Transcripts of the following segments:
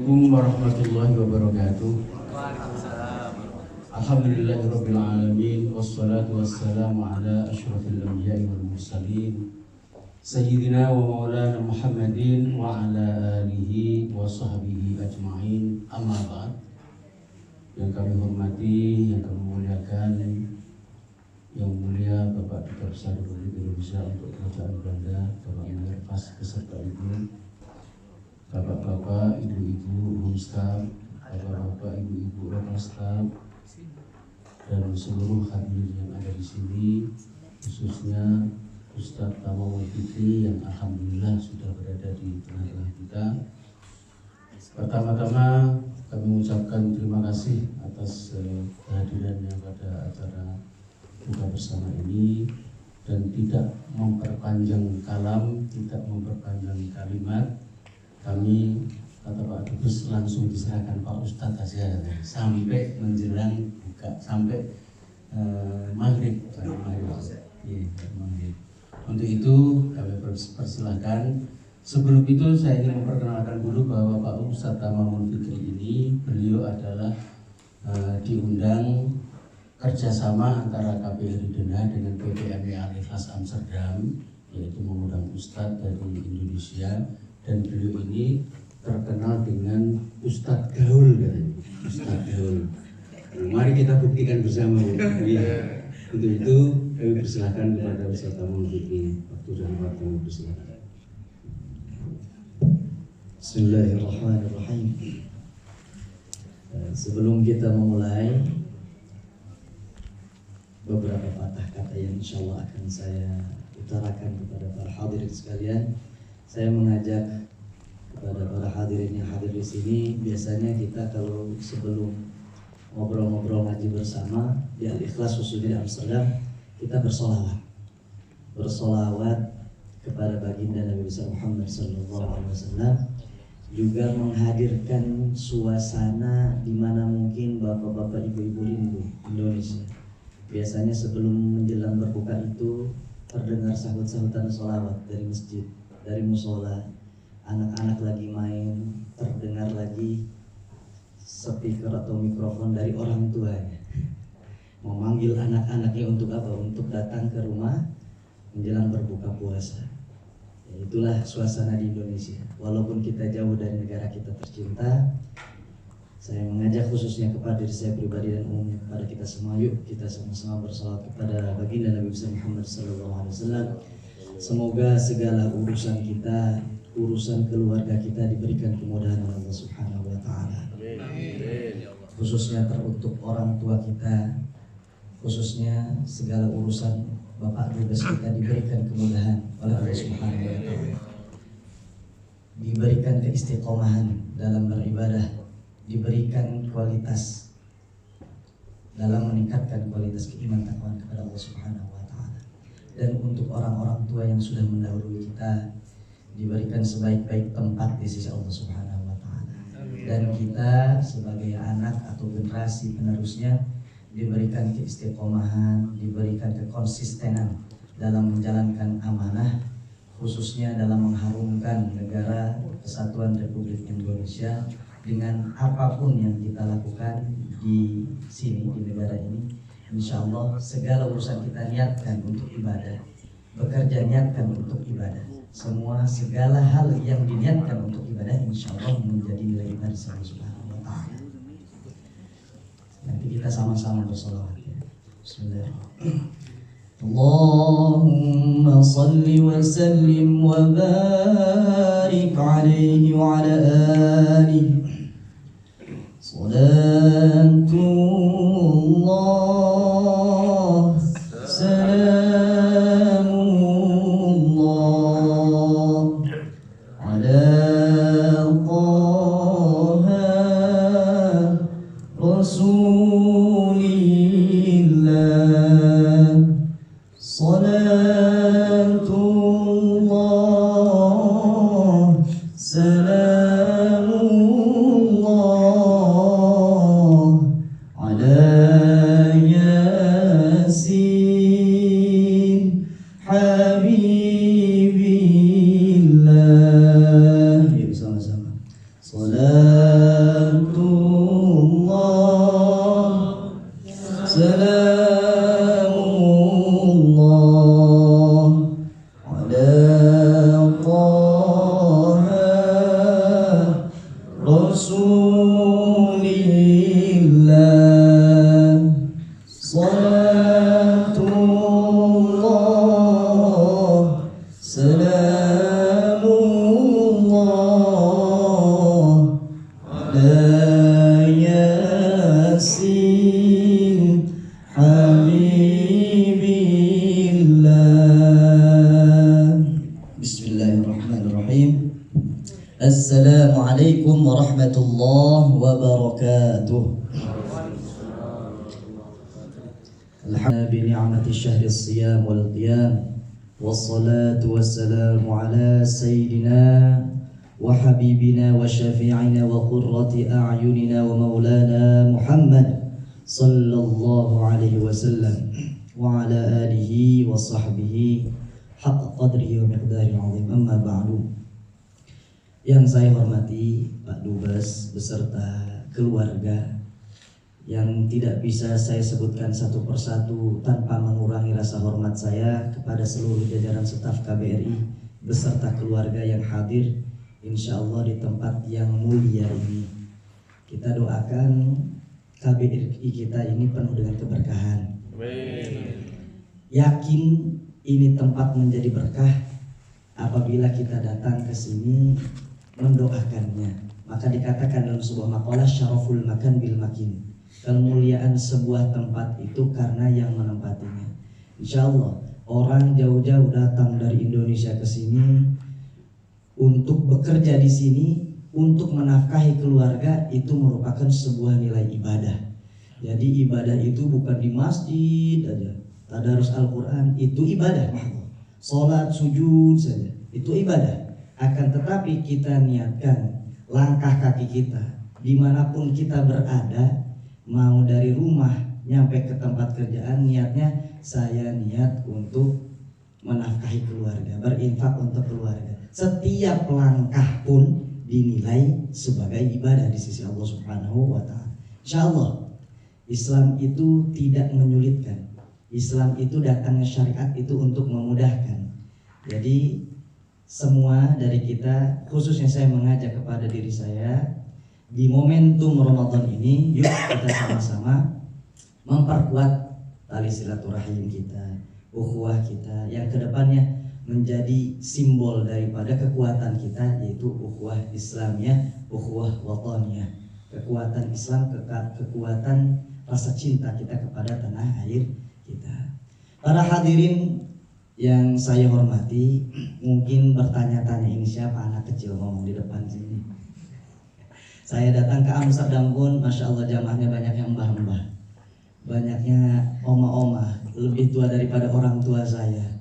Assalamualaikum warahmatullahi wabarakatuh. Alhamdulillahirabbil alamin wassalatu wassalamu ala asyrafil anbiya'i wal mursalin sayyidina wa maulana Muhammadin wa ala alihi wa sahbihi ajma'in. Amma ba'd. Yang kami hormati, yang kami muliakan, yang mulia Bapak Duta Besar Republik Indonesia untuk Kerajaan Belanda, Bapak Emir Fas beserta Ibu, Bapak-bapak, ibu-ibu, homestaf, bapak-bapak, ibu-ibu, local staff, dan seluruh hadirin yang ada di sini, khususnya Ustadz Tamamul Fikri yang alhamdulillah sudah berada di tengah-tengah kita. Pertama-tama kami mengucapkan terima kasih atas kehadirannya pada acara buka bersama ini, dan tidak memperpanjang kalam, tidak memperpanjang kalimat. Kami, kata Pak Dubes, langsung diserahkan Pak Ustadz saja sampai menjelang buka, sampai maghrib. Untuk itu kami persilahkan. Sebelum itu saya ingin memperkenalkan dulu bahwa Pak Ustadz Tamamul Fikri ini, beliau adalah diundang kerjasama antara KPRI Dena dengan PPMI Al-Ikhlas Amsterdam, yaitu mengundang Ustadz dari Indonesia. Dan beliau ini terkenal dengan Ustadz Gaul, katanya. Ustadz Gaul. Nah, mari kita buktikan bersama ya. Untuk itu kami persilahkan kepada Ustadz Tamamul Fikri. Waktu dan waktu persilahkan. Bismillahirrahmanirrahim. Sebelum kita memulai, beberapa patah kata yang insya Allah akan saya utarakan kepada para hadirin sekalian. Saya mengajak kepada para hadirin yang hadir di sini. Biasanya kita kalau sebelum ngobrol-ngobrol ngaji bersama di Al-Ikhlas khususnya di Amsterdam, kita bersolawat kepada baginda Nabi besar Muhammad SAW, juga menghadirkan suasana di mana mungkin bapak-bapak, ibu-ibu rindu Indonesia. Biasanya sebelum menjelang berbuka itu terdengar sahut-sahutan sholawat dari masjid, dari musola, anak-anak lagi main, terdengar lagi speaker atau mikrofon dari orang tuanya memanggil anak-anaknya untuk apa? Untuk datang ke rumah menjelang berbuka puasa. Ya, itulah suasana di Indonesia. Walaupun kita jauh dari negara kita tercinta, saya mengajak khususnya kepada diri saya pribadi dan umumnya kepada kita semua, yuk kita sama-sama bersalawat kepada baginda Nabi besar Muhammad SAW. Semoga segala urusan kita, urusan keluarga kita diberikan kemudahan oleh Allah Subhanahu wa taala. Khususnya teruntuk orang tua kita, khususnya segala urusan Bapak Dubes kita diberikan kemudahan oleh Allah Subhanahu wa taala. Diberikan keistiqomahan dalam beribadah, diberikan kualitas dalam meningkatkan kualitas keimanan takwaan kepada Allah Subhanahu wa taala. Dan untuk orang-orang tua yang sudah mendahului kita, diberikan sebaik-baik tempat di sisi Allah Subhanahu wa taala. Dan kita sebagai anak atau generasi penerusnya diberikan keistiqomahan, diberikan kekonsistenan dalam menjalankan amanah, khususnya dalam mengharumkan negara Kesatuan Republik Indonesia dengan apapun yang kita lakukan di sini, di negara ini. Insya Allah segala urusan kita niatkan untuk ibadah, bekerja niatkan untuk ibadah. Semua segala hal yang diniatkan untuk ibadah insya Allah menjadi nilai ibadah Subhanahu wa ta'ala. Nanti kita sama-sama bersolawat ya. Bismillahirrahmanirrahim. Allahumma salli wa sallim wa barik alaihi wa ala alihi. Salatullah salamullah ala Taha Rasulillah. Salatullah salamullah ala Yasin Habibillah. Ya, sama-sama. Salat Salamullah ala Taha Rasulillah. Salatullah salamullah ala Yasin Habibillah. Bismillahirrahmanirrahim. Assalamualaikum warahmatullahi wabarakatuh. Alhamdulillah bi ni'mati syahri siyam wal qiyam wassalatu wassalamu ala sayyidina wa habibina wa syafi'ina wa qurrati a'yunina wa maulana Muhammad sallallahu alaihi wasallam wa ala alihi wa sahbihi haqqa qadrihi wa miqdaril azim. Amma ba'du. Yang saya hormati Pak Dubes beserta keluarga yang tidak bisa saya sebutkan satu persatu tanpa mengurangi rasa hormat saya kepada seluruh jajaran staf KBRI beserta keluarga yang hadir insya Allah di tempat yang mulia ini. Kita doakan KBRI kita ini penuh dengan keberkahan. Yakin ini tempat menjadi berkah apabila kita datang ke sini mendoakannya. Maka dikatakan dalam sebuah makalah syaraful makan bil makin, kemuliaan sebuah tempat itu karena yang menempatinya. Insya Allah orang jauh-jauh datang dari Indonesia ke sini untuk bekerja di sini, untuk menafkahi keluarga, itu merupakan sebuah nilai ibadah. Jadi ibadah itu bukan di masjid aja, tadarus Al-Quran itu ibadah, sholat sujud saja itu ibadah. Akan tetapi kita niatkan langkah kaki kita dimanapun kita berada, mau dari rumah nyampe ke tempat kerjaan, niatnya saya niat untuk menafkahi keluarga, berinfak untuk keluarga. Setiap langkah pun dinilai sebagai ibadah di sisi Allah Subhanahu wa ta'ala. Insya Allah Islam itu tidak menyulitkan. Islam itu datangnya syariat itu untuk memudahkan. Jadi semua dari kita, khususnya saya mengajak kepada diri saya, di momentum Ramadan ini, yuk kita sama-sama memperkuat tali silaturahim kita, ukhuwah kita, yang kedepannya menjadi simbol daripada kekuatan kita, yaitu ukhuwah Islamiyah, ukhuwah wataniyah, kekuatan Islam, kekuatan rasa cinta kita kepada tanah air kita. Para hadirin yang saya hormati, mungkin bertanya-tanya ini siapa anak kecil ngomong di depan sini. Saya datang ke Amsterdam pun, masya Allah jamaahnya banyak yang mbah-mbah, banyaknya oma-oma, lebih tua daripada orang tua saya.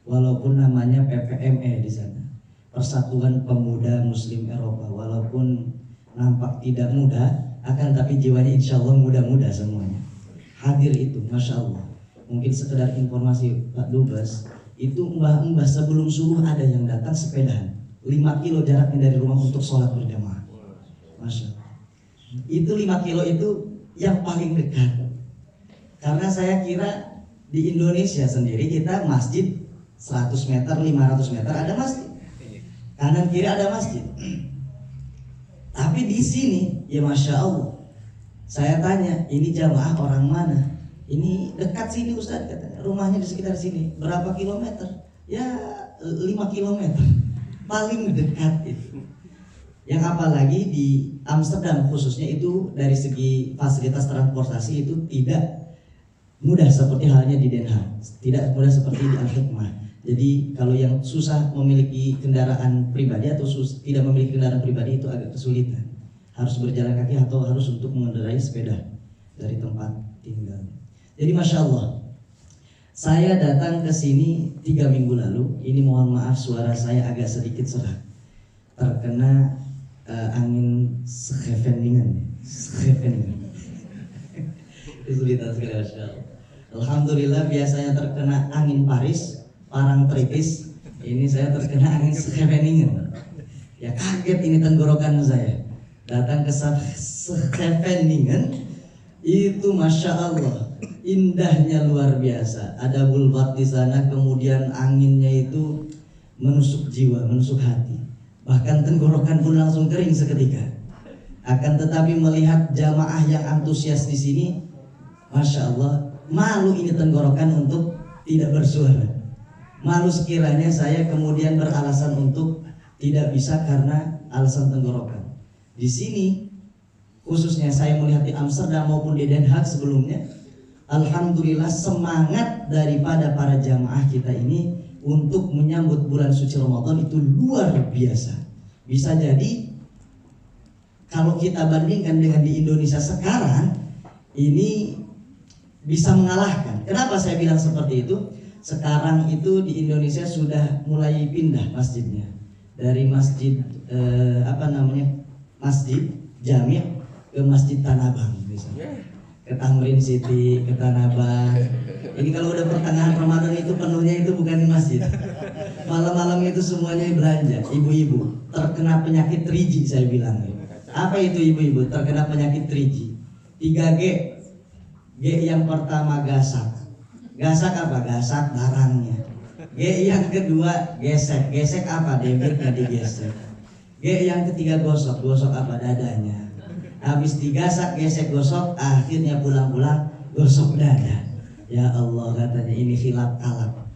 Walaupun namanya PPME di sana, Persatuan Pemuda Muslim Eropa, walaupun nampak tidak muda, akan tapi jiwanya insya Allah muda-muda semuanya. Hadir itu, masya Allah. Mungkin sekedar informasi Pak Dubes, itu mbah-mbah sebelum subuh ada yang datang sepedahan 5 kilo jaraknya dari rumah untuk sholat berjamaah. Masya Allah. Itu 5 kilo itu yang paling dekat. Karena saya kira di Indonesia sendiri kita masjid 100 meter, 500 meter ada masjid, kanan kiri ada masjid. Tapi di sini ya masya Allah, saya tanya ini jamaah orang mana? Ini dekat sini Ustaz katanya, rumahnya di sekitar sini. Berapa kilometer? Ya 5 kilometer, paling dekat itu. Yang apalagi di Amsterdam khususnya itu dari segi fasilitas transportasi itu tidak mudah seperti halnya di Den Haag, tidak mudah seperti di Al-Hikmah. Jadi kalau yang susah memiliki kendaraan pribadi atau tidak memiliki kendaraan pribadi itu agak kesulitan, harus berjalan kaki atau harus untuk mengendarai sepeda dari tempat tinggal. Jadi masya Allah, saya datang ke sini 3 minggu lalu. Ini mohon maaf suara saya agak sedikit serak, terkena angin Scheveningen. Kesulitan sekali masya Allah. Alhamdulillah biasanya terkena angin Paris, Parangtritis, ini saya terkena angin Scheveningen. Ya kaget ini tenggorokan saya. datang ke Scheveningen itu masya Allah indahnya luar biasa. Ada bulwark di sana, kemudian anginnya itu menusuk jiwa, menusuk hati. Bahkan tenggorokan pun langsung kering seketika. Akan tetapi melihat jamaah yang antusias di sini, masya Allah, malu ini tenggorokan untuk tidak bersuara. Malu sekiranya saya kemudian beralasan untuk tidak bisa karena alasan tenggorokan. Di sini khususnya saya melihat di Amsterdam maupun di Den Haag sebelumnya, alhamdulillah semangat daripada para jamaah kita ini untuk menyambut bulan suci Ramadan itu luar biasa. Bisa jadi kalau kita bandingkan dengan di Indonesia sekarang ini bisa mengalahkan. Kenapa saya bilang seperti itu? Sekarang itu di Indonesia sudah mulai pindah masjidnya dari masjid masjid Jami' ke Masjid Tanah Abang misalnya, ke Tamrin City, ke Tanah Abang. Ini kalau udah pertengahan Ramadan itu penuhnya itu bukan di masjid. Malam-malam itu semuanya belanja. Ibu-ibu terkena penyakit 3G saya bilang. Apa itu ibu-ibu terkena penyakit 3G? 3G. G yang pertama gasak. Gasak apa? Gasak barangnya. G yang kedua gesek. Gesek apa? Debitnya digesek. G yang ketiga gosok. Gosok apa? Dadanya. Habis digasak, gesek, gosok, akhirnya pulang-pulang gosok dada. Ya Allah, katanya ini khilaf kalap.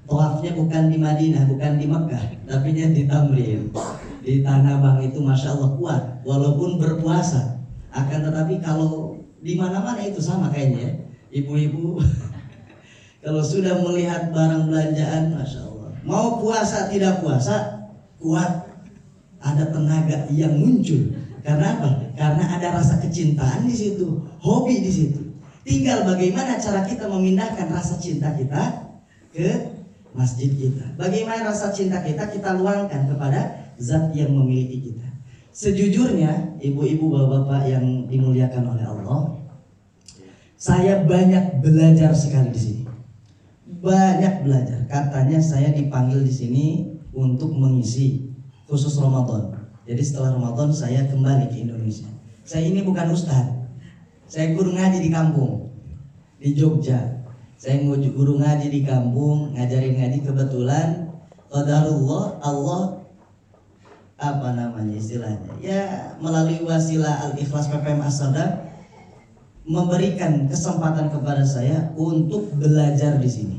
Tawafnya bukan di Madinah, bukan di Mekah, tapi di Tamrin, di Tanah Abang itu masya Allah kuat, walaupun berpuasa. Akan tetapi kalau di mana-mana itu sama kayaknya, ibu-ibu kalau sudah melihat barang belanjaan, masya Allah, mau puasa tidak puasa, kuat. Ada tenaga yang muncul. Karena apa? Karena ada rasa kecintaan di situ, hobi di situ. Tinggal bagaimana cara kita memindahkan rasa cinta kita ke masjid kita. Bagaimana rasa cinta kita luangkan kepada zat yang memiliki kita. Sejujurnya, ibu-ibu, bapak-bapak yang dimuliakan oleh Allah, saya banyak belajar sekali di sini. Banyak belajar. Katanya saya dipanggil di sini untuk mengisi khusus Ramadan. Jadi setelah Ramadan saya kembali ke Indonesia. Saya ini bukan ustadz. Saya guru ngaji di kampung di Jogja. Saya guru ngaji di kampung, ngajarin ngaji. Kebetulan qadarullah, Allah apa namanya istilahnya? Ya melalui wasilah Al-Ikhlas PPM Amsterdam memberikan kesempatan kepada saya untuk belajar di sini.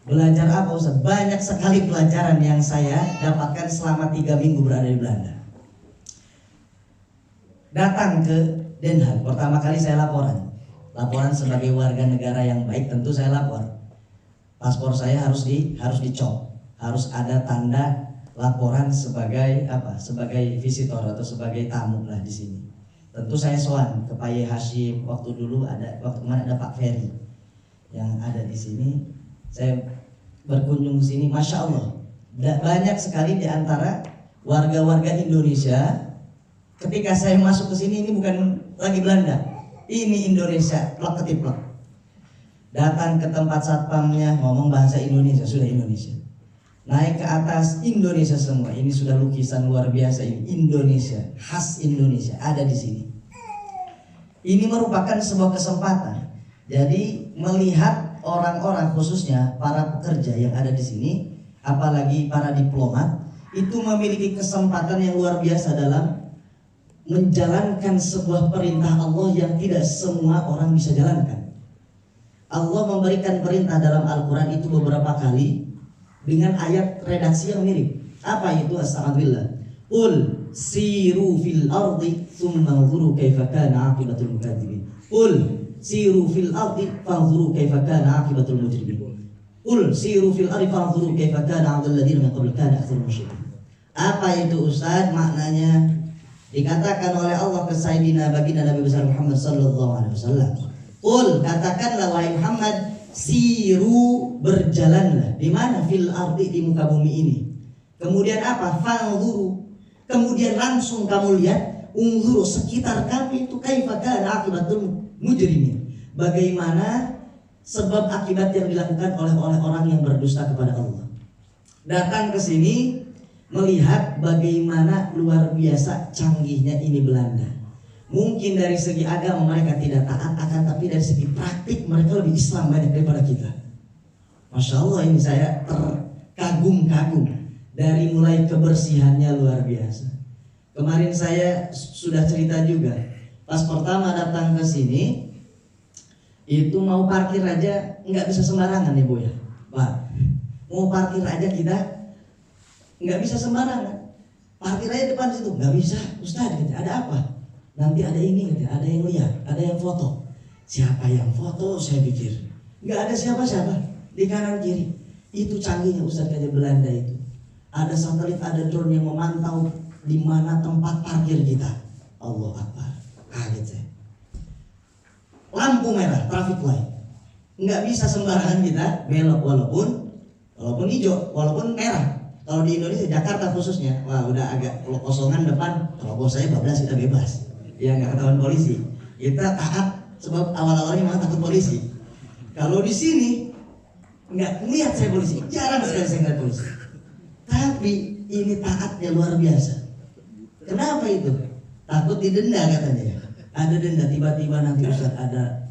Belajar apa Ustaz? Banyak sekali pelajaran yang saya dapatkan selama 3 minggu berada di Belanda. Datang ke Den Haag, pertama kali saya laporan sebagai warga negara yang baik, tentu saya lapor. Paspor saya harus dicop, harus ada tanda laporan sebagai sebagai visitor atau sebagai tamu lah di sini. Tentu saya soan ke Pak Hashim, waktu kemarin ada Pak Ferry yang ada di sini. Saya berkunjung ke sini, masya Allah, banyak sekali di antara warga-warga Indonesia. Ketika saya masuk ke sini, ini bukan lagi Belanda, ini Indonesia, plak ketiplak. Datang ke tempat satpamnya, ngomong bahasa Indonesia, sudah Indonesia. Naik ke atas, Indonesia semua. Ini sudah lukisan luar biasa, ini Indonesia, khas Indonesia ada di sini. Ini merupakan sebuah kesempatan. Jadi melihat orang-orang, khususnya para pekerja yang ada di sini, apalagi para diplomat, itu memiliki kesempatan yang luar biasa dalam menjalankan sebuah perintah Allah yang tidak semua orang bisa jalankan. Allah memberikan perintah dalam Al-Quran itu beberapa kali dengan ayat redaksi yang mirip. Apa itu? Astagfirullah. Qul siru fil ardi thumma anzuru kaifa kana 'aqibatul mukadzibin. Qul siru fil ardi fanzuru kaifa kana 'aqibatul mujrimin. Qul siru fil ardi fanzuru kaifa kana 'adul ladzina min qabl kana aktsarul musyrikin. Apa itu Ustaz? Maknanya dikatakan oleh Allah ke Sayyidina baginda Nabi besar Muhammad sallallahu alaihi wasallam. Qul, katakanlah wahai Muhammad, siru, berjalanlah di mana? Fil ardi, di muka bumi ini. Kemudian apa? Fanzuru, kemudian langsung kamu lihat, unzuru, sekitar kamu itu kaifa kana akibatul mujrimin. Bagaimana sebab akibat yang dilakukan oleh orang yang berdusta kepada Allah. Datang ke sini, melihat bagaimana luar biasa canggihnya ini Belanda. Mungkin dari segi agama mereka tidak taat, akan tapi dari segi praktik mereka lebih Islam banyak daripada kita. Masya Allah, ini saya terkagum-kagum. Dari mulai kebersihannya luar biasa. Kemarin saya sudah cerita juga, pas pertama datang ke sini itu mau parkir aja nggak bisa sembarangan ya Bu ya, Pak. Mau parkir aja kita nggak bisa sembarangan. Parkir aja depan situ nggak bisa, Ustaz, gitu. Ada apa? Nanti ada ini, gitu. Ada yang lihat, ada yang foto. Siapa yang foto? Saya pikir nggak ada siapa-siapa di kanan kiri. Itu canggihnya Ustaz kayak Belanda itu. Ada satelit, ada drone yang memantau di mana tempat parkir kita. Allah Akbar, kaget saya. Lampu merah, traffic light, nggak bisa sembarangan kita belok walaupun hijau, walaupun merah. Kalau di Indonesia, Jakarta khususnya, wah udah agak kosongan depan, terobos saya bablas kita bebas, ya nggak ketahuan polisi. Kita taat sebab awal-awalnya memang takut polisi. Kalau di sini nggak lihat saya polisi, jarang sekali saya lihat polisi. Tapi ini taatnya luar biasa. Kenapa itu? Takut didenda katanya. Ada denda, tiba-tiba nanti Ustaz ada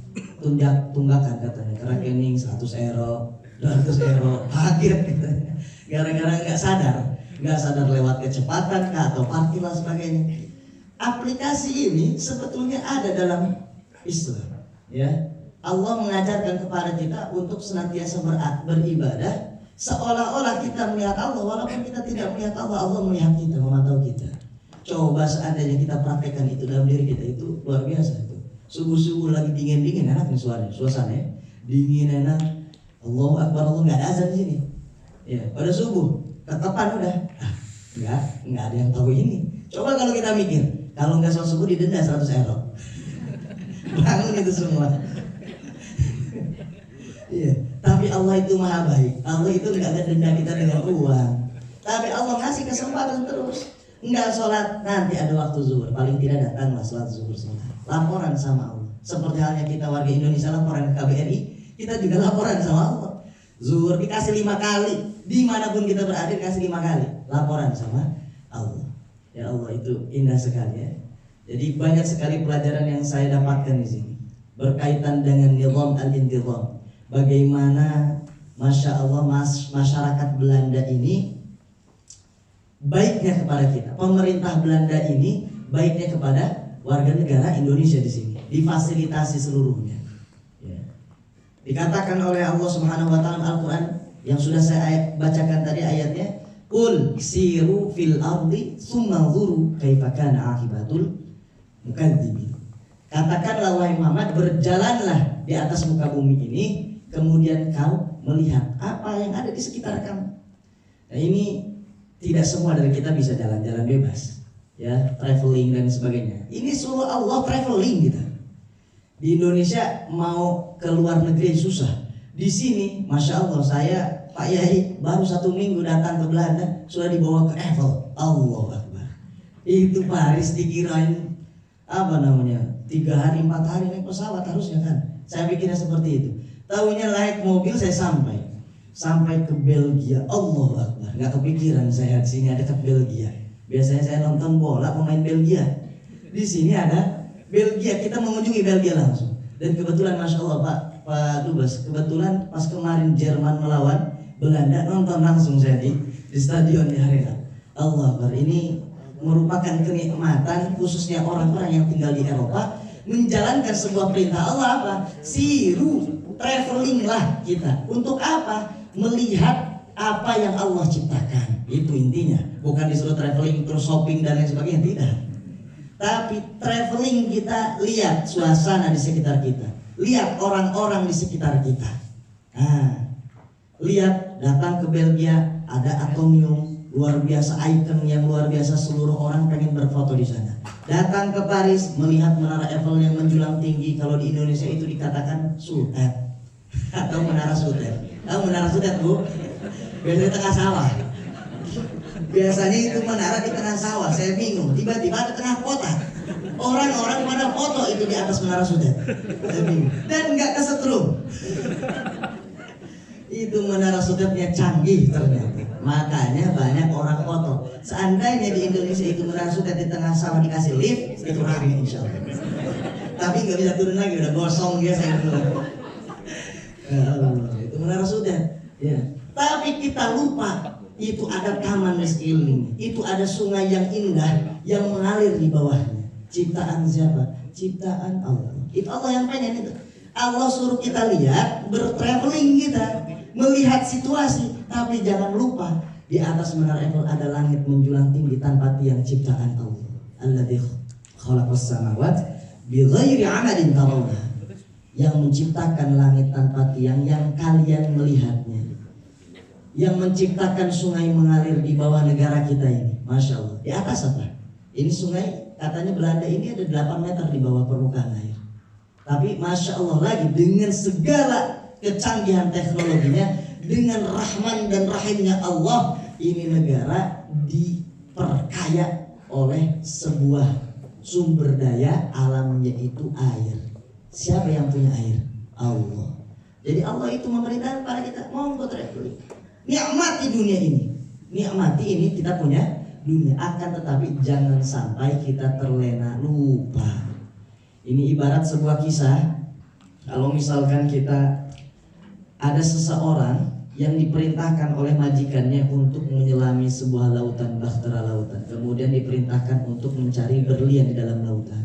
tunggakan katanya. Rekening 100 euro, 200 euro, kaget katanya. Gara-gara nggak sadar lewat kecepatan atau parkir dan sebagainya. Aplikasi ini sebetulnya ada dalam Islam. Ya, Allah mengajarkan kepada kita untuk senantiasa beribadah. Seolah-olah kita melihat Allah, walaupun kita tidak melihat Allah, Allah melihat kita, memantau kita. Coba seandainya kita praktekkan itu dalam diri kita, itu luar biasa itu. Subuh-subuh lagi dingin-dingin, enak nih suasananya, dingin enak. Allahu Akbar, Allah nggak ada azan di sini. Ya, pada subuh, ketepan udah, nggak ada yang tahu ini. Coba kalau kita mikir, kalau nggak sholat subuh didenda 100 euro. Bangun itu semua. Iya, tapi Allah itu maha baik. Allah itu nggak akan denda kita dengan uang. Tapi Allah ngasih kesempatan terus. Nggak sholat, nanti ada waktu zuhur. Paling tidak datanglah sholat zuhur sholat. Laporan sama Allah. Seperti halnya kita warga Indonesia laporan ke KBRI, kita juga laporan sama Allah. Zuhur dikasih 5 kali. Dimanapun kita berada dikasih 5 kali. Laporan sama Allah. Ya Allah, itu indah sekali ya. Jadi banyak sekali pelajaran yang saya dapatkan di sini berkaitan dengan nizam al-intizam. Bagaimana Masya Allah masyarakat Belanda ini baiknya kepada kita. Pemerintah Belanda ini baiknya kepada warga negara Indonesia di sini. Difasilitasi seluruhnya. Ya. Dikatakan oleh Allah Subhanahu Wa Taala Al-Quran yang sudah saya bacakan tadi ayatnya. Qul siru fil ardi tsumma nzuru kaifa kana akibatul mukadzibin. Katakanlah wahai Muhammad, berjalanlah di atas muka bumi ini, kemudian kau melihat apa yang ada di sekitar kamu. Nah, ini tidak semua dari kita bisa jalan-jalan bebas, ya, traveling dan sebagainya. Ini suruh Allah traveling kita. Di Indonesia mau ke luar negeri susah. Di sini, Masya Allah, saya Pak Yai baru 1 minggu datang ke Belanda sudah dibawa ke Eiffel. Allah Akbar. Itu Paris dikirain apa namanya 3 hari 4 hari naik pesawat harusnya kan. Saya pikirnya seperti itu. Tahunya naik mobil saya sampai ke Belgia. Allah Akbar. Nggak kepikiran saya di sini ada dekat Belgia. Biasanya saya nonton bola pemain Belgia. Di sini ada Belgia. Kita mengunjungi Belgia langsung. Dan kebetulan Masya Allah Pak Dubes, kebetulan pas kemarin Jerman melawan Belanda nonton langsung saya di stadion di arena. Allah Akbar. Ini merupakan kenikmatan khususnya orang-orang yang tinggal di Eropa menjalankan sebuah perintah Allah apa? Siru, traveling lah kita. Untuk apa? Melihat apa yang Allah ciptakan. Itu intinya. Bukan disuruh traveling terus shopping dan lain sebagainya, tidak. Tapi traveling kita lihat suasana di sekitar kita. Lihat orang-orang di sekitar kita. Nah, lihat datang ke Belgia ada Atomium, luar biasa, ikon yang luar biasa, seluruh orang pengen berfoto di sana. Datang ke Paris melihat menara Eiffel yang menjulang tinggi, kalau di Indonesia itu dikatakan Sutet atau menara Sutet. Tahu menara Sutet Bu? Biasanya tengah sawah. Biasanya itu menara di tengah sawah, saya bingung. Tiba-tiba ada tengah kota. Orang-orang pada foto itu di atas menara Sutet. Saya bingung. Dan nggak kesetrum. Itu menara Sutetnya canggih ternyata. Makanya banyak orang kotor. Seandainya di Indonesia itu menara sudah di tengah sawah dikasih lift, itu rame insya Allah. Tapi nggak bisa turun lagi, udah gosong dia saya dulu. Itu menara sudah. Ya. Tapi kita lupa itu ada taman di sekeliling, itu ada sungai yang indah yang mengalir di bawahnya. Ciptaan siapa? Ciptaan Allah. Itu Allah yang pengen itu. Allah suruh kita lihat, bertraveling kita, melihat situasi, tapi jangan lupa di atas menara Eiffel ada langit menjulang tinggi tanpa tiang, ciptaan Allah. Alladzi khalaqas samawati bighairi 'amalin tarawna. Yang menciptakan langit tanpa tiang yang kalian melihatnya. Yang menciptakan sungai mengalir di bawah negara kita ini. Masya Allah. Di atas apa? Ini sungai katanya Belanda ini ada 8 meter di bawah permukaan air. Tapi Masya Allah lagi dengan segala kecanggihan teknologinya, dengan rahman dan rahimnya Allah, ini negara diperkaya oleh sebuah sumber daya alamnya itu air. Siapa yang punya air? Allah. Jadi Allah itu memerintahkan pada kita, monggo traveling. Nikmati dunia ini. Nikmati ini kita punya dunia, akan tetapi jangan sampai kita terlena lupa. Ini ibarat sebuah kisah. Kalau misalkan kita ada seseorang yang diperintahkan oleh majikannya untuk menyelami sebuah lautan, bahtera lautan, kemudian diperintahkan untuk mencari berlian di dalam lautan.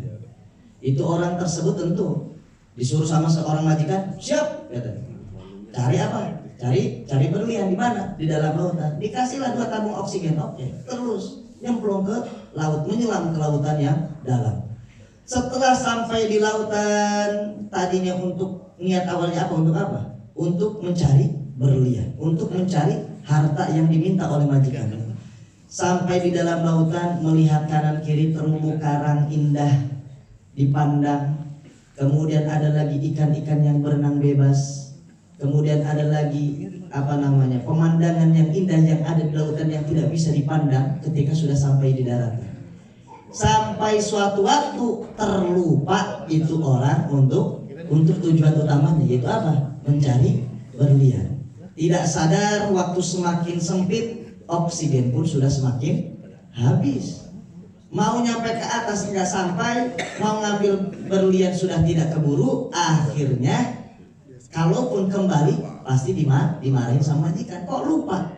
Itu orang tersebut tentu disuruh sama seorang majikan, siap, kata. Cari apa? Cari berlian di mana? Di dalam lautan. Dikasihlah 2 tabung oksigen. Oke. Terus nyemplung ke laut, menyelam ke lautan yang dalam. Setelah sampai di lautan, tadinya untuk niat awalnya apa? Untuk apa? Untuk mencari berlian, untuk mencari harta yang diminta oleh majikan. Sampai di dalam lautan, melihat kanan kiri terumbu karang indah dipandang. Kemudian ada lagi ikan-ikan yang berenang bebas. Kemudian ada lagi pemandangan yang indah yang ada di lautan yang tidak bisa dipandang ketika sudah sampai di daratan. Sampai suatu waktu terlupa itu orang untuk tujuan utamanya, yaitu apa? Mencari berlian. Tidak sadar waktu semakin sempit, oksigen pun sudah semakin habis. Mau nyampe ke atas nggak sampai, mau ngambil berlian sudah tidak keburu. Akhirnya kalaupun kembali pasti dimarahin sama majikan. Kok lupa?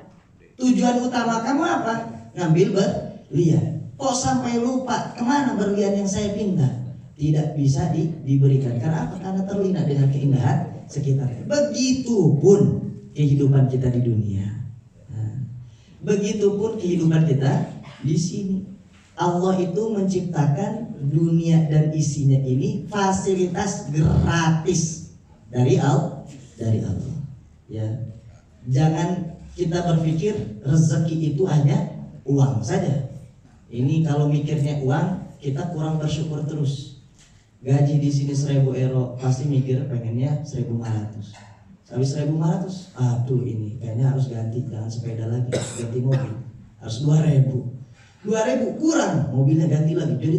Tujuan utama kamu apa? Ngambil berlian. Kok sampai lupa? Kemana berlian yang saya pinta? Tidak bisa diberikan. Karena apa? Karena terlena dengan keindahan sekitarnya. Begitupun kehidupan kita di dunia. Nah, begitupun kehidupan kita di sini. Allah itu menciptakan dunia dan isinya ini fasilitas gratis dari Allah. Ya, jangan kita berpikir rezeki itu hanya uang saja. Ini kalau mikirnya uang, kita kurang bersyukur terus. Gaji di sini 1.000 euro, pasti mikir pengennya 1.500. Habis 1.500, aduh ini kayaknya harus ganti, jangan sepeda lagi, ganti mobil. Harus 2.000. 2.000 kurang, mobilnya ganti lagi, jadi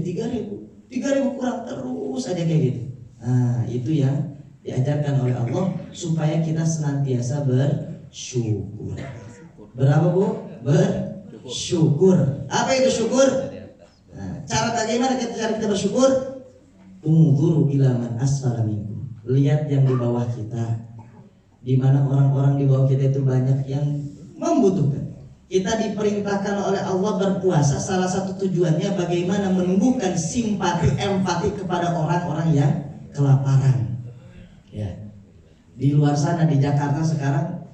3.000. 3.000 kurang, terus aja kayak gitu. Nah, itu yang diajarkan oleh Allah supaya kita senantiasa bersyukur. Berapa Bu? Bersyukur. Apa itu syukur? Nah, cara bagaimana cara kita bersyukur? Unzuru ila man asfala minkum. Lihat yang di bawah kita. Di mana orang-orang di bawah kita itu banyak yang membutuhkan. Kita diperintahkan oleh Allah berpuasa, salah satu tujuannya bagaimana menumbuhkan simpati, empati kepada orang-orang yang kelaparan. Ya. Di luar sana di Jakarta sekarang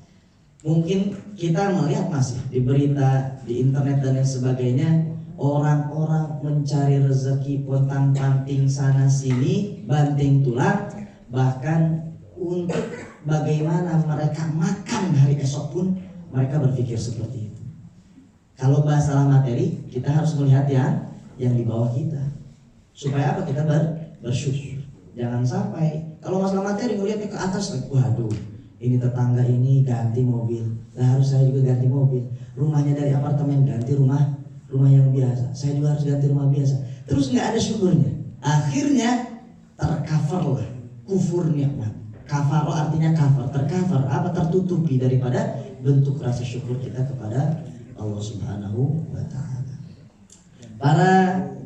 mungkin kita melihat masih di berita, di internet dan lain sebagainya, orang-orang mencari rezeki pontang-panting sana sini, banting tulang, bahkan untuk bagaimana mereka makan hari esok pun mereka berpikir seperti itu. Kalau masalah materi, kita harus melihat yang di bawah kita. Supaya apa? Kita bersyukur. Jangan sampai kalau masalah materi melihatnya ke atas, waduh, ini tetangga ini ganti mobil, lah harus saya juga ganti mobil. Rumahnya dari apartemen ganti rumah yang biasa, saya juga harus ganti rumah biasa. Terus nggak ada syukurnya. Akhirnya tercover lah kufur nikmat. Kafaro artinya cover, tercover, apa tertutupi daripada bentuk rasa syukur kita kepada Allah Subhanahu wa taala. Para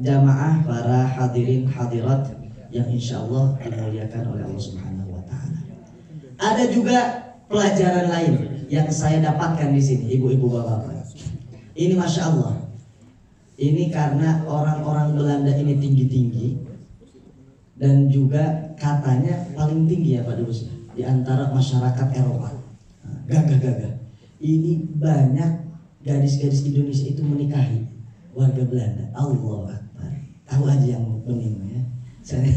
jamaah, para hadirin hadirat yang insya Allah dimuliakan oleh Allah Subhanahu wa taala. Ada juga pelajaran lain yang saya dapatkan di sini, ibu-ibu bapak-bapak. Ini masya Allah. Ini karena orang-orang Belanda ini tinggi-tinggi dan juga katanya paling tinggi ya Pak Dubes di antara masyarakat Eropa. Gagah-gagah. Ini banyak gadis-gadis Indonesia itu menikahi warga Belanda. Allah Akbar. Tahu aja yang bening ya. Saya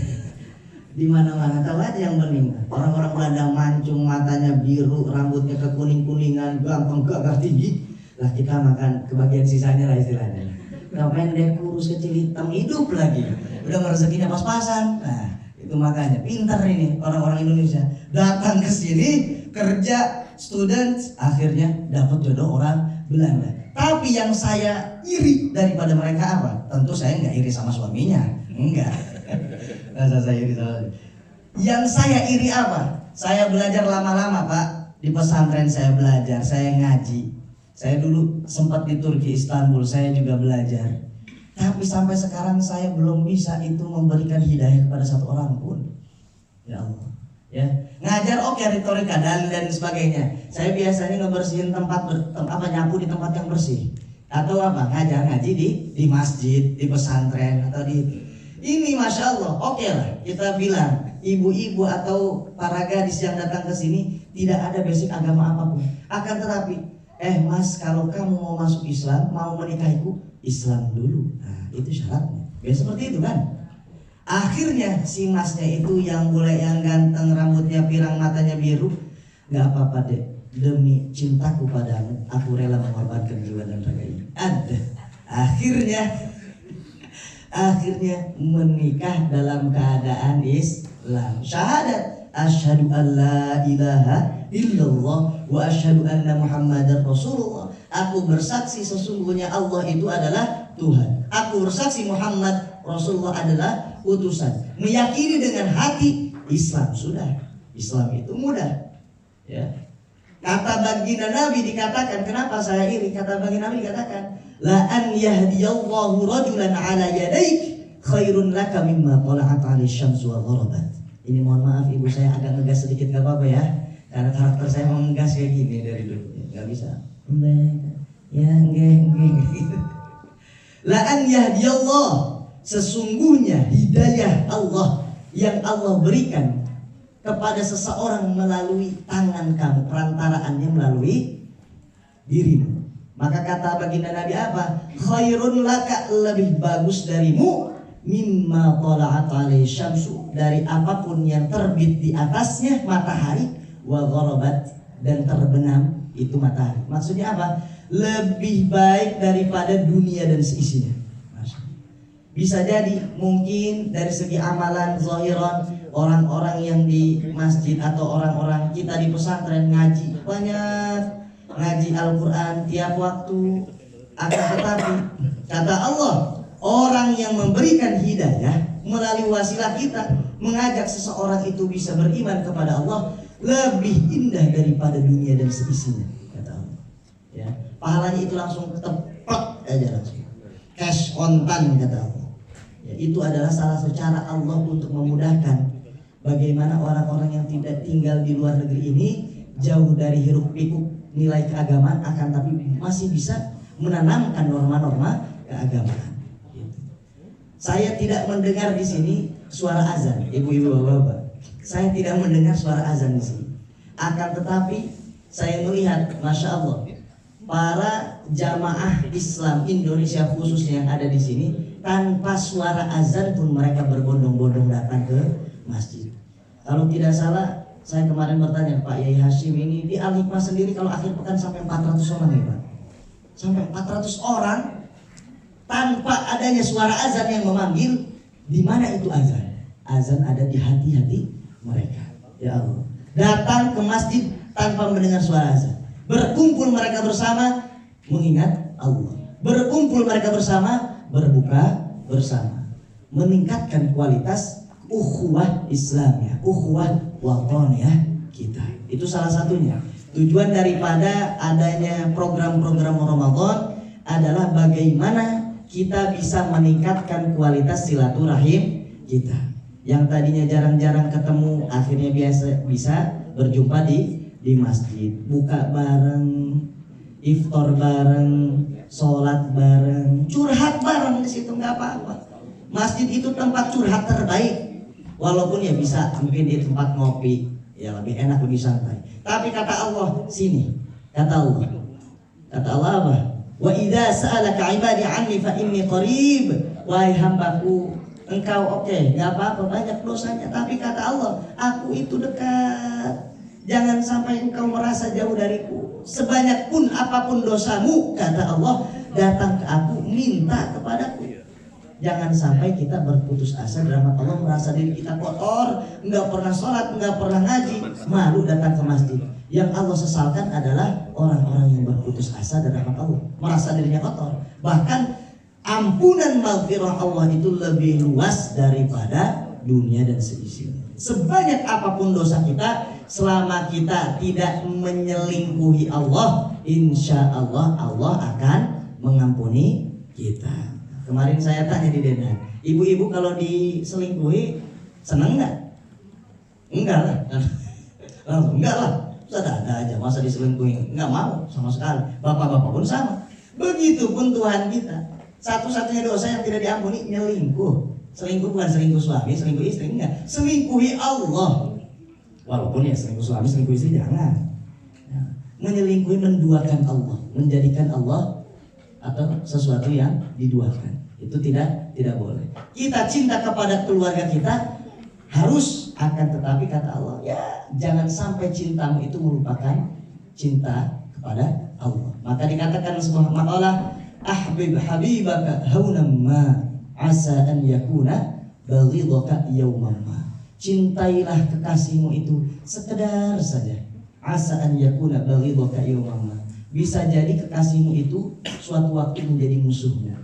di mana-mana tahu aja yang bening. Orang-orang Belanda mancung, matanya biru, rambutnya kekuning-kuningan, gampang gagah tinggi. Lah kita makan kebagian sisanya lah istilahnya. Ngapain dia kurus kecil hitam hidup lagi. Udah rezekinya pas-pasan. Nah, itu makanya pintar ini orang-orang Indonesia. Datang ke sini kerja, student, akhirnya dapat jodoh orang Belanda. Tapi yang saya iri daripada mereka apa? Tentu saya nggak iri sama suaminya, enggak. Rasa saya iri sama. Yang saya iri apa? Saya belajar lama-lama Pak di pesantren, saya belajar, saya ngaji. Saya dulu sempat di Turki, Istanbul, saya juga belajar. Tapi sampai sekarang saya belum bisa itu memberikan hidayah kepada satu orang pun. Ya Allah. Ya, ngajar oke, retorika, dalil dan sebagainya. Saya biasanya ngebersihin tempat nyapu di tempat yang bersih. Atau apa? Ngajar ngaji di masjid, di pesantren atau di ini masya Allah. Oke lah, kita bilang ibu-ibu atau para gadis yang datang ke sini tidak ada basic agama apapun. Akan tetapi mas, kalau kamu mau masuk Islam, mau menikahiku, Islam dulu. Nah, itu syaratnya. Ya seperti itu kan. Akhirnya si masnya itu yang bule, yang ganteng, rambutnya pirang, matanya biru. Gak apa-apa deh, demi cintaku padamu, aku rela mengorbankan jiwa dan raga ini. Ada. Akhirnya menikah dalam keadaan Islam. Syahadat. Asyhadu an la ilaha illallah wa asyhadu anna Muhammadar Rasulullah. Aku bersaksi sesungguhnya Allah itu adalah Tuhan. Aku bersaksi Muhammad Rasulullah adalah utusan. Meyakini dengan hati Islam sudah. Islam itu mudah. Ya. Kata baginda Nabi dikatakan, kenapa saya iri? Kata baginda Nabi dikatakan, la an yahdiyallahu rajulan ala yadaik khairun laka mimma tala'at 'alaihi syamsu wa gharabat. Ini mohon maaf ibu, saya agak ngegas sedikit, gak apa-apa ya. Karena karakter saya mau ngegas kayak gini dari dulu, gak bisa. Ya enggak. La an yahdiyallah, sesungguhnya hidayah Allah yang Allah berikan kepada seseorang melalui tangan kamu, perantaraannya melalui dirimu. Maka kata baginda Nabi apa? Khairun laka, lebih bagus darimu, mimma tala'at 'alaihi syamsu, dari apapun yang terbit di atasnya matahari, wa gharabat, dan terbenam itu matahari. Maksudnya apa? Lebih baik daripada dunia dan seisinya. Bisa jadi mungkin dari segi amalan zahiran, orang-orang yang di masjid atau orang-orang kita di pesantren ngaji banyak, ngaji Al-Quran tiap waktu. Akan tetapi kata Allah, orang yang memberikan hidayah melalui wasilah kita, mengajak seseorang itu bisa beriman kepada Allah, lebih indah daripada dunia dan seisinya, kata Allah. Ya, pahalanya itu langsung tepat aja, langsung cash kontan, kata Allah. Ya, itu adalah salah satu cara Allah untuk memudahkan bagaimana orang-orang yang tidak tinggal di luar negeri ini jauh dari hiruk pikuk nilai keagamaan, akan tapi masih bisa menanamkan norma-norma keagamaan. Saya tidak mendengar di sini suara azan, ibu-ibu, bapak-bapak. Saya tidak mendengar suara azan di sini. Akan tetapi saya melihat, masya Allah, para jamaah Islam Indonesia khususnya yang ada di sini, tanpa suara azan pun mereka berbondong-bondong datang ke masjid. Kalau tidak salah, saya kemarin bertanya Pak Yai Hashim, ini di Al-Hikmah sendiri kalau akhir pekan sampai 400 orang ya Pak. Sampai 400 orang tanpa adanya suara azan yang memanggil. Di mana itu azan? Azan ada di hati-hati mereka. Ya Allah. Datang ke masjid tanpa mendengar suara azan. Berkumpul mereka bersama mengingat Allah. Berkumpul mereka bersama berbuka bersama. Meningkatkan kualitas ukhuwah Islam ya, ukhuwah waton ya kita. Itu salah satunya. Tujuan daripada adanya program-program Ramadan adalah bagaimana kita bisa meningkatkan kualitas silaturahim kita. Yang tadinya jarang-jarang ketemu, akhirnya bisa berjumpa di masjid, buka bareng, iftar bareng, sholat bareng, curhat bareng di situ, nggak apa-apa. Masjid itu tempat curhat terbaik. Walaupun ya bisa mungkin di tempat ngopi, ya lebih enak, lebih santai. Tapi kata Allah sini, kata Allah apa? Wa idza sa'alaka 'ibadi 'anni fa inni qarib. Wahai hambaku, engkau nggak apa-apa banyak dosanya, tapi kata Allah, aku itu dekat. Jangan sampai engkau merasa jauh dariku. Sebanyak pun apapun dosamu, kata Allah, datang ke aku, minta kepadaku. Jangan sampai kita berputus asa dari rahmat Allah, merasa diri kita kotor, nggak pernah sholat, nggak pernah ngaji, malu datang ke masjid. Yang Allah sesalkan adalah orang-orang yang berputus asa dari rahmat Allah, merasa dirinya kotor. Bahkan ampunan maghfirah Allah itu lebih luas daripada dunia dan seisinya. Sebanyak apapun dosa kita, selama kita tidak menyelingkuhi Allah, insya Allah Allah akan mengampuni kita. Kemarin saya tanya di Denhak, ibu-ibu kalau diselingkuhi seneng nggak? Enggak lah, enggak lah, sudah ada aja, masa diselingkuhi? Enggak mau sama sekali. Bapak-bapak pun sama. Begitupun Tuhan kita. Satu-satunya dosa yang tidak diampuni nyelingkuh. Selingkuh bukan selingkuh suami, selingkuh istri, enggak. Selingkuhi Allah. Walaupun ya selingkuh suami, selingkuh istri jangan. Menyelingkuhi, menduakan Allah, menjadikan Allah atau sesuatu yang diduakan, itu tidak boleh. Kita cinta kepada keluarga kita harus, akan tetapi kata Allah, ya jangan sampai cintamu itu merupakan cinta kepada Allah. Maka dikatakan sebuah makalah, ahbib habibaka haunam ma asa an yakuna baghidaka yawman ma. Cintailah kekasihmu itu sekedar saja, asa an yakuna baghidaka yawman ma. Bisa jadi kekasihmu itu suatu waktu menjadi musuhmu.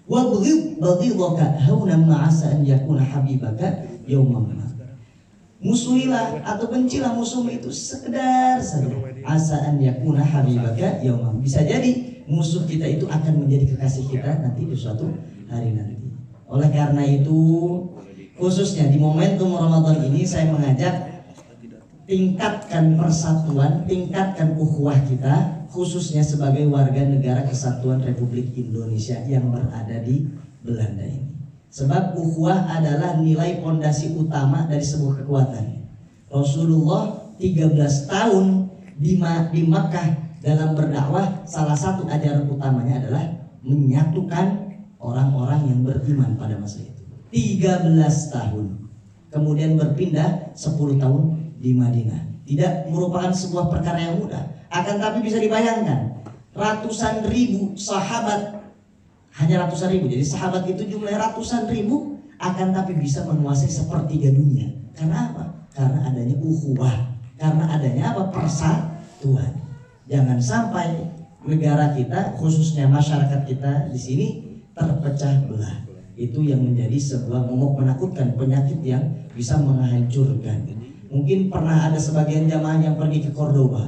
Wa baghidaka haunam ma asa an yakuna habibaka yawman ma. Musuhilah atau bencilah musuhmu itu sekedar saja, asa an yakuna habibaka yawman. Bisa jadi musuh kita itu akan menjadi kekasih kita nanti di suatu hari nanti. Oleh karena itu, khususnya di momentum Ramadan ini saya mengajak tingkatkan persatuan, tingkatkan ukhuwah kita, khususnya sebagai warga negara Kesatuan Republik Indonesia yang berada di Belanda ini. Sebab ukhuwah adalah nilai pondasi utama dari sebuah kekuatan. Rasulullah 13 tahun di Makkah dalam berdakwah, salah satu ajaran utamanya adalah menyatukan orang-orang yang beriman pada masa itu. 13 tahun. Kemudian berpindah 10 tahun di Madinah. Tidak merupakan sebuah perkara yang mudah. Akan tapi bisa dibayangkan, ratusan ribu sahabat, hanya ratusan ribu. Jadi sahabat itu jumlah ratusan ribu, akan tapi bisa menguasai sepertiga dunia. Karena apa? Karena adanya ukhuwah. Karena adanya apa? Persatuan. Jangan sampai negara kita, khususnya masyarakat kita di sini terpecah belah. Itu yang menjadi sebuah momok menakutkan, penyakit yang bisa menghancurkan. Mungkin pernah ada sebagian jamaah yang pergi ke Cordoba,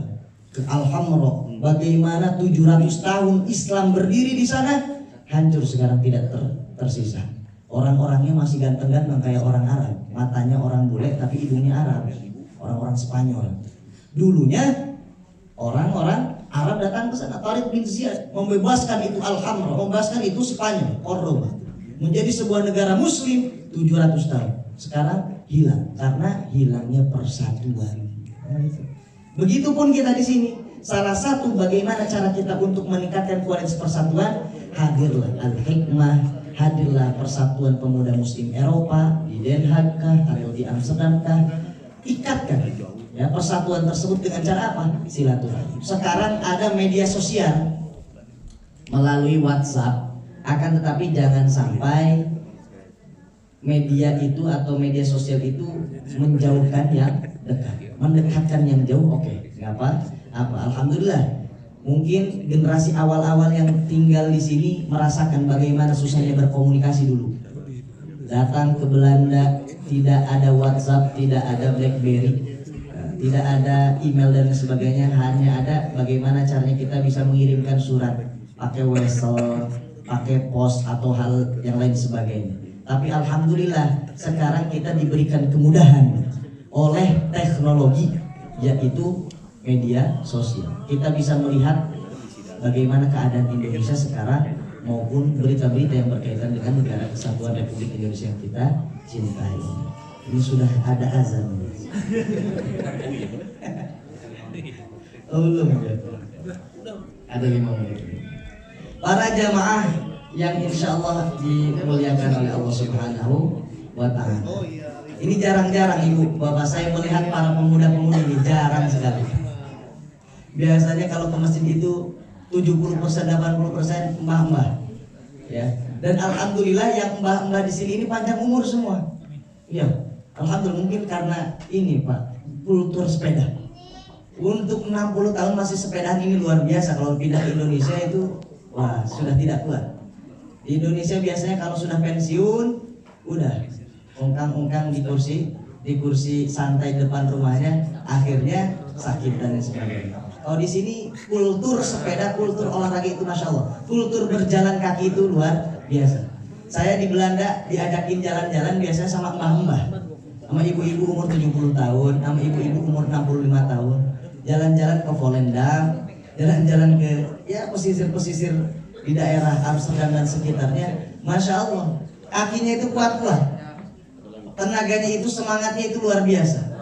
ke Alhamra. Bagaimana 700 tahun Islam berdiri di sana, hancur sekarang, tidak tersisa. Orang-orangnya masih ganteng-ganteng kayak orang Arab, matanya orang bule tapi hidungnya Arab, orang-orang Spanyol. Dulunya orang-orang Arab datang ke sana, Tariq bin Ziyad membebaskan itu Alhamra, membebaskan itu Spanyol, Cordoba, menjadi sebuah negara Muslim 700 tahun. Sekarang hilang karena hilangnya persatuan. Begitupun kita di sini. Salah satu bagaimana cara kita untuk meningkatkan kualitas persatuan, hadirlah Al-Hikmah, hadirlah Persatuan Pemuda Muslim Eropa di Den Haag kah atau di Amsterdam kah, ikatkan ya persatuan tersebut dengan cara apa? Silaturahim. Sekarang ada media sosial melalui WhatsApp, akan tetapi jangan sampai media itu atau media sosial itu menjauhkan yang dekat, mendekatkan yang jauh. Oke, nggak apa. Alhamdulillah, mungkin generasi awal-awal yang tinggal di sini merasakan bagaimana susahnya berkomunikasi dulu. datang ke Belanda, tidak ada WhatsApp, tidak ada BlackBerry, tidak ada email dan sebagainya, hanya ada bagaimana caranya kita bisa mengirimkan surat pakai wesel, pakai pos atau hal yang lain sebagainya. Tapi alhamdulillah sekarang kita diberikan kemudahan oleh teknologi, yaitu media sosial. Kita bisa melihat bagaimana keadaan Indonesia sekarang maupun berita-berita yang berkaitan dengan Negara Kesatuan Republik Indonesia yang kita cintai. Ini sudah ada azan. Oh, belum ya? Ada 5 menit. Para jamaah yang insya Allah dimuliakan oleh Allah Subhanahu wa Ta'ala. Ini jarang-jarang ibu bapak saya melihat para pemuda-pemudi ini, jarang sekali. Biasanya kalau ke masjid itu 70%, 80% mbah-mbah, ya. Dan alhamdulillah yang mbah-mbah di sini ini panjang umur semua. Ya, alhamdulillah, mungkin karena ini Pak, kultur sepeda. Untuk 60 tahun masih sepedaan ini luar biasa. Kalau pindah ke Indonesia itu wah, sudah tidak kuat. Di Indonesia biasanya kalau sudah pensiun, udah ungkang-ungkang di kursi santai depan rumahnya, akhirnya sakit dan sebagainya. Kalau di sini kultur sepeda, kultur olahraga itu masya Allah, kultur berjalan kaki itu luar biasa. Saya di Belanda diajakin jalan-jalan biasanya sama mbah-mbah, sama ibu-ibu umur 70 tahun, sama ibu-ibu umur 65 tahun, jalan-jalan ke Volendam, jalan-jalan ke ya pesisir-pesisir di daerah Amsterdam dan sekitarnya. Masya Allah, kakinya itu kuat-kuat, tenaganya itu, semangatnya itu luar biasa.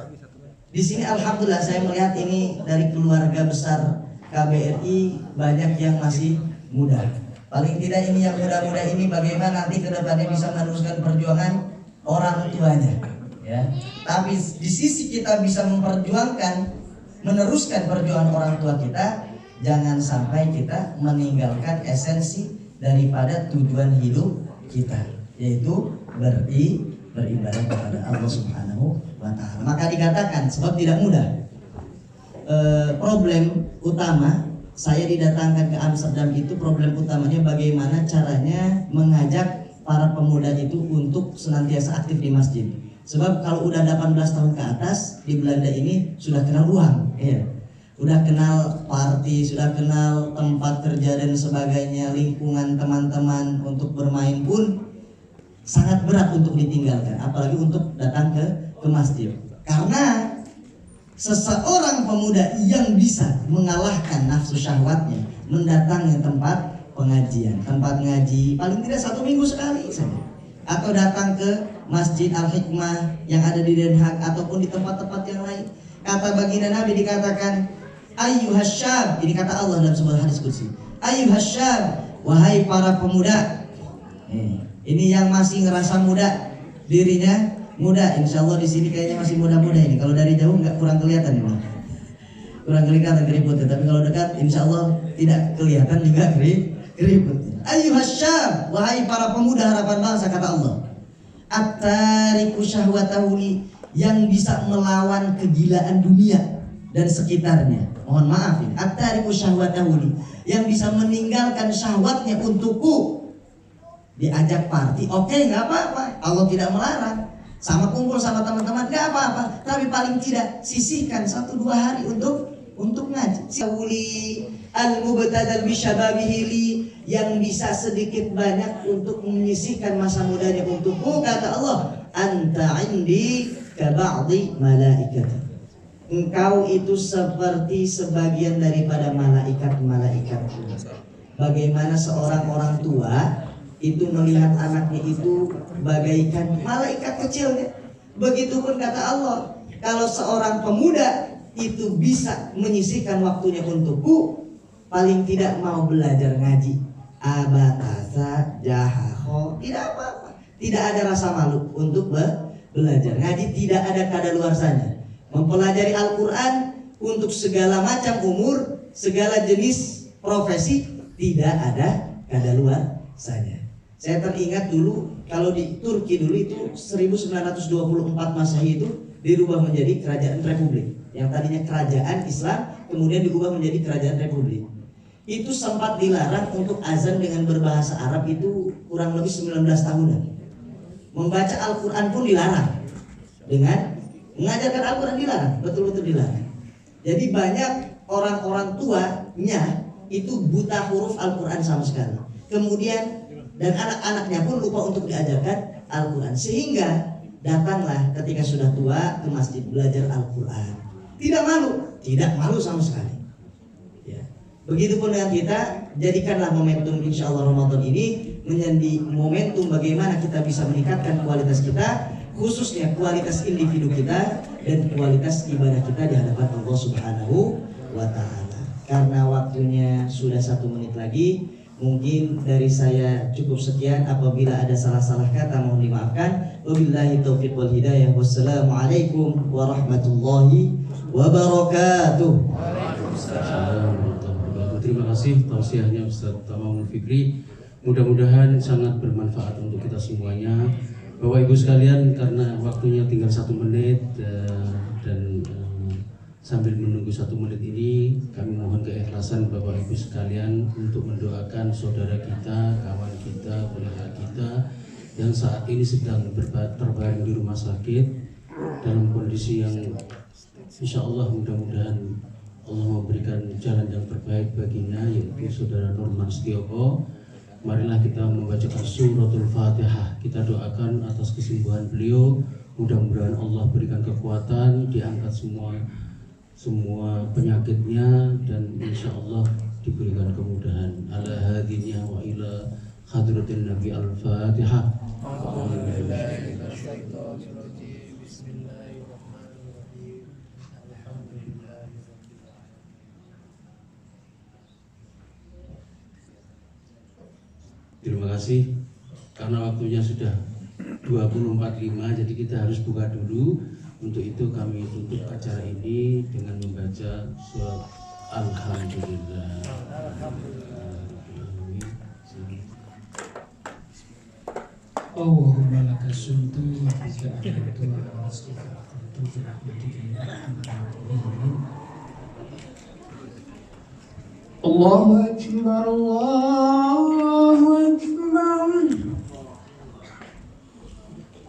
Di sini alhamdulillah saya melihat ini dari keluarga besar KBRI banyak yang masih muda. Paling tidak ini yang muda-muda ini bagaimana nanti ke depannya bisa meneruskan perjuangan orang tuanya, ya. Tapi di sisi kita bisa memperjuangkan, meneruskan perjuangan orang tua kita, jangan sampai kita meninggalkan esensi daripada tujuan hidup kita, yaitu beribadah kepada Allah Subhanahu wa Ta'ala. Maka dikatakan sebab tidak mudah. Problem utama saya didatangkan ke Amsterdam itu, problem utamanya bagaimana caranya mengajak para pemuda itu untuk senantiasa aktif di masjid. Sebab kalau udah 18 tahun ke atas di Belanda ini sudah kenal uang, ya. Udah kenal party, sudah kenal tempat kerja dan sebagainya, lingkungan teman-teman untuk bermain pun sangat berat untuk ditinggalkan, apalagi untuk datang ke masjid. Karena seseorang pemuda yang bisa mengalahkan nafsu syahwatnya mendatangi tempat pengajian, tempat ngaji paling tidak 1 minggu sekali saja, atau datang ke Masjid Al-Hikmah yang ada di Den Haag ataupun di tempat-tempat yang lain. Kata baginda Nabi dikatakan ayyuhasyab, ini kata Allah dalam sebuah hadis qudsi, ayyuhasyab, wahai para pemuda. Ini yang masih ngerasa muda, dirinya muda, insya Allah di sini kayaknya masih muda-muda ini. Kalau dari jauh nggak, kurang kelihatan nih, kurang kelihatan keriputnya. Tapi kalau dekat, insya Allah tidak kelihatan juga keriputnya. Ayyuhasyab, wahai para pemuda harapan bangsa, kata Allah. At-tariku syahwatahuli, yang bisa melawan kegilaan dunia dan sekitarnya. Mohon maaf ini. At-tariku syahwatahuli, yang bisa meninggalkan syahwatnya untukku. Diajak party, oke, nggak apa-apa, Allah tidak melarang. Sama kumpul sama teman-teman, nggak apa-apa. Tapi paling tidak sisihkan 1-2 hari untuk ngaji. Sahuli al-mubtadal bisyababihili, yang bisa sedikit banyak untuk menyisihkan masa mudanya untukku, kata Allah. Anta indi kaba'di malaikat. Engkau itu seperti sebagian daripada malaikat-malaikatku. Bagaimana seorang orang tua itu melihat anaknya itu bagaikan malaikat kecilnya. Begitupun kata Allah, kalau seorang pemuda itu bisa menyisihkan waktunya untukku, paling tidak mau belajar ngaji, abatasa jahaho, tidak apa-apa, tidak ada rasa malu untuk belajar ngaji, tidak ada kadaluarsanya. Mempelajari Al-Quran untuk segala macam umur, segala jenis profesi, tidak ada kadaluarsanya. Saya teringat dulu kalau di Turki dulu itu 1924 Masehi itu dirubah menjadi kerajaan republik. Yang tadinya kerajaan Islam kemudian diubah menjadi kerajaan republik. Itu sempat dilarang untuk azan dengan berbahasa Arab itu kurang lebih 19 tahunan. Membaca Al-Quran pun dilarang. Dengan mengajarkan Al-Quran dilarang, betul-betul dilarang. Jadi banyak orang-orang tuanya itu buta huruf Al-Quran sama sekali. Kemudian dan anak-anaknya pun lupa untuk diajarkan Al-Quran. Sehingga datanglah ketika sudah tua ke masjid belajar Al-Quran. Tidak malu sama sekali. Ya. Begitupun dengan kita, jadikanlah momentum insya Allah Ramadan ini menjadi momentum bagaimana kita bisa meningkatkan kualitas kita, khususnya kualitas individu kita dan kualitas ibadah kita di hadapan Allah Subhanahu wa Ta'ala. Karena waktunya sudah 1 menit lagi, mungkin dari saya cukup sekian. Apabila ada salah-salah kata mohon dimaafkan. Wabillahi taufiq wal hidayah. Wassalamualaikum warahmatullahi wabarakatuh. Terima kasih tausiahnya Ustaz Tamamul Fikri. Mudah-mudahan sangat bermanfaat untuk kita semuanya. Bapak Ibu sekalian, karena waktunya tinggal 1 menit dan sambil menunggu 1 menit ini, kami mohon keikhlasan Bapak Ibu sekalian untuk mendoakan saudara kita, kawan kita, kolega kita yang saat ini sedang terbaring di rumah sakit dalam kondisi yang insya Allah mudah-mudahan Allah memberikan jalan yang terbaik baginya, yaitu saudara Norman Setioko. Marilah kita membacakan suratul Fatihah. Kita doakan atas kesembuhan beliau. Mudah-mudahan Allah berikan kekuatan, diangkat semua penyakitnya, dan insya Allah diberikan kemudahan. Ala hadhihi wa ila hadratin Nabi al-Fatihah. Terima kasih. Karena waktunya sudah 20.45, jadi kita harus buka dulu. Untuk itu kami tutup acara ini dengan membaca surat Alhamdulillah. Allahumma laka sumtu wa bika amantu wa astaghfiruka bi rahmatika ya arhamar rahimin. Allahu akbar, Allahu akbar,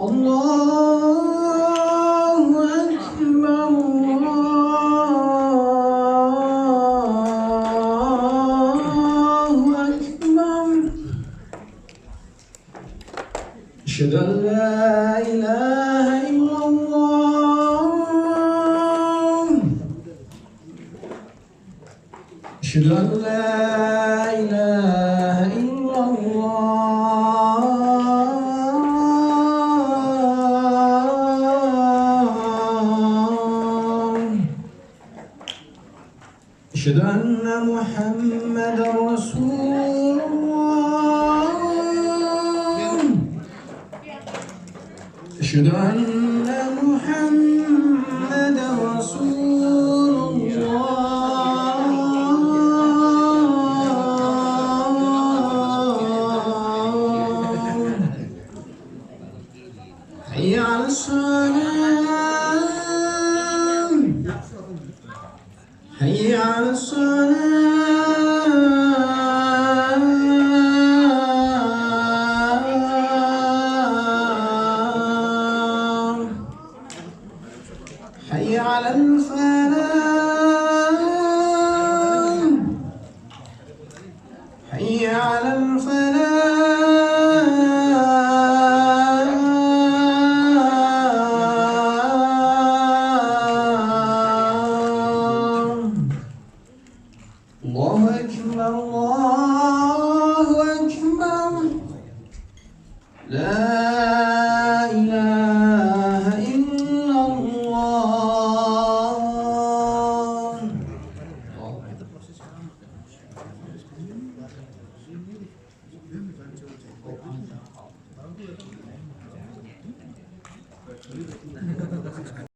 Allahu akbar, Allahu akbar. Asyhadu an la ilaha illallah, asyhadu an la ilaha illallah, asyhadu anna Muhammadar Rasulullah, asyhadu anna Muhammadar Rasulullah. Hayya 'alas salam, hayya 'alas salam, hayya 'alal falah, hayya 'alal falah. Allahu akbar, Allahu akbar. La ilaha illallah.